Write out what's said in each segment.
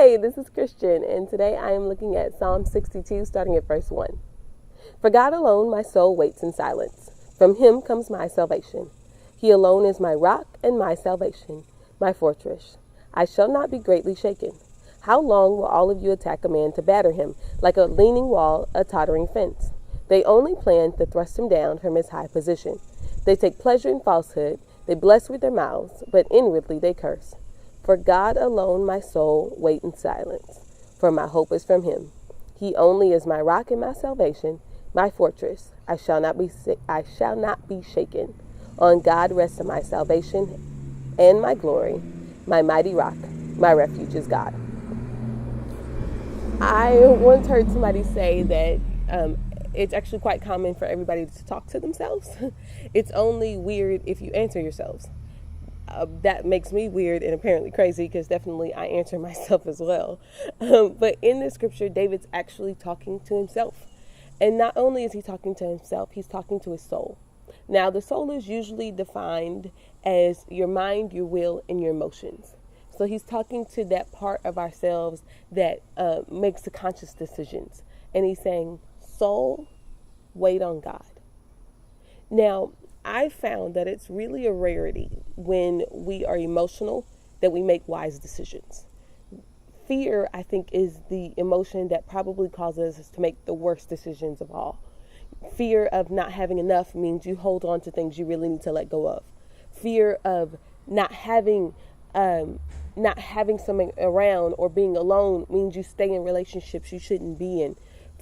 Hey, this is Christian, and today I am looking at Psalm 62, starting at verse 1. For God alone my soul waits in silence. From him comes my salvation. He alone is my rock and my salvation, my fortress. I shall not be greatly shaken. How long will all of you attack a man to batter him, like a leaning wall, a tottering fence? They only plan to thrust him down from his high position. They take pleasure in falsehood. They bless with their mouths, but inwardly they curse. For God alone my soul wait in silence, for my hope is from him. He only is my rock and my salvation, my fortress. I shall not be shaken. On God rests my salvation and my glory. My mighty rock, my refuge is God. I once heard somebody say that it's actually quite common for everybody to talk to themselves. It's only weird if you answer yourselves. That makes me weird and apparently crazy, because definitely I answer myself as well. But in the scripture, David's actually talking to himself. And not only is he talking to himself, he's talking to his soul. Now, the soul is usually defined as your mind, your will, and your emotions. So he's talking to that part of ourselves that makes the conscious decisions. And he's saying, soul, wait on God. Now, I found that it's really a rarity when we are emotional that we make wise decisions. Fear, I think, is the emotion that probably causes us to make the worst decisions of all. Fear of not having enough means you hold on to things you really need to let go of. Fear of not having someone around or being alone means you stay in relationships you shouldn't be in.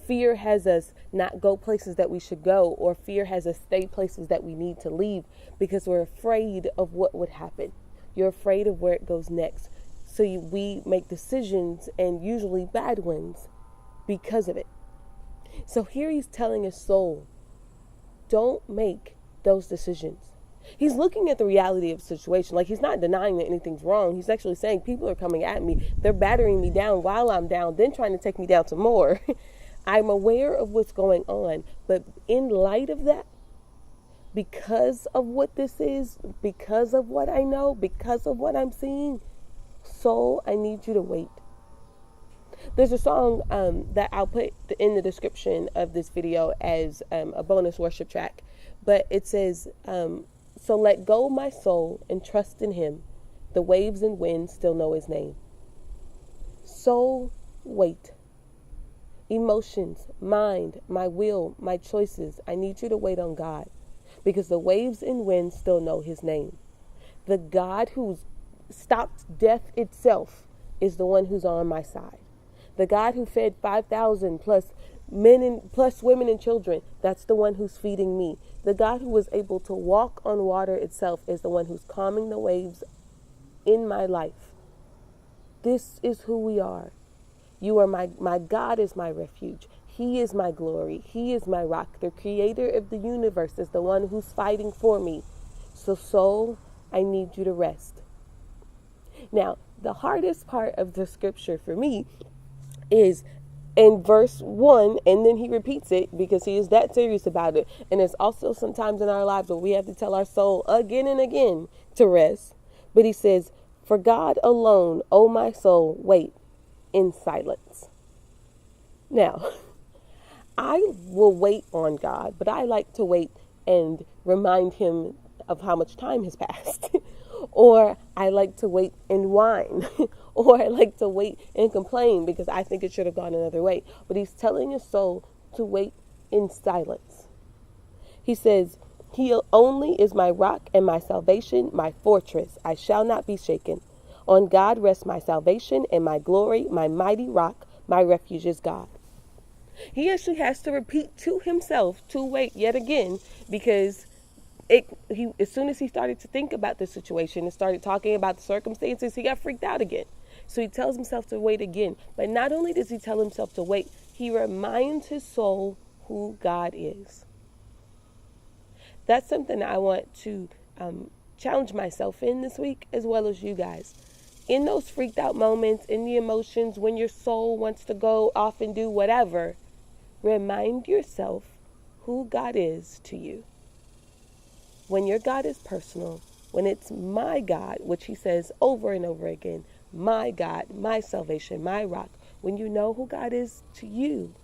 Fear has us not go places that we should go, or fear has us stay places that we need to leave because we're afraid of what would happen. You're afraid of where it goes next. So we make decisions, and usually bad ones, because of it. So here he's telling his soul, don't make those decisions. He's looking at the reality of the situation. Like, he's not denying that anything's wrong. He's actually saying people are coming at me. They're battering me down while I'm down, then trying to take me down some more. I'm aware of what's going on, but in light of that, because of what this is, because of what I know, because of what I'm seeing, soul, I need you to wait. There's a song that I'll put in the description of this video as a bonus worship track, but it says, so let go my soul and trust in him. The waves and winds still know his name. Soul, wait. Emotions, mind, my will, my choices, I need you to wait on God, because the waves and winds still know his name. The God who's stopped death itself is the one who's on my side. The God who fed 5,000 plus women and children, that's the one who's feeding me. The God who was able to walk on water itself is the one who's calming the waves in my life. This is who we are. You are my God is my refuge. He is my glory. He is my rock. The creator of the universe is the one who's fighting for me. So soul, I need you to rest. Now, the hardest part of the scripture for me is in verse 1, and then he repeats it because he is that serious about it. And there's also sometimes in our lives where we have to tell our soul again and again to rest. But he says, for God alone, O my soul, wait in silence. Now, I will wait on God, but I like to wait and remind him of how much time has passed. Or I like to wait and whine. Or I like to wait and complain because I think it should have gone another way. But he's telling his soul to wait in silence. He says, he only is my rock and my salvation, my fortress. I shall not be shaken. On God rests my salvation and my glory, my mighty rock, my refuge is God. He actually has to repeat to himself to wait yet again, because as soon as he started to think about the situation and started talking about the circumstances, he got freaked out again. So he tells himself to wait again. But not only does he tell himself to wait, he reminds his soul who God is. That's something I want to challenge myself in this week, as well as you guys. In those freaked out moments, in the emotions, when your soul wants to go off and do whatever, remind yourself who God is to you. When your God is personal, when it's my God, which he says over and over again, my God, my salvation, my rock. When you know who God is to you,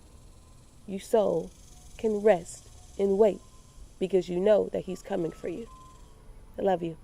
you soul can rest and wait because you know that he's coming for you. I love you.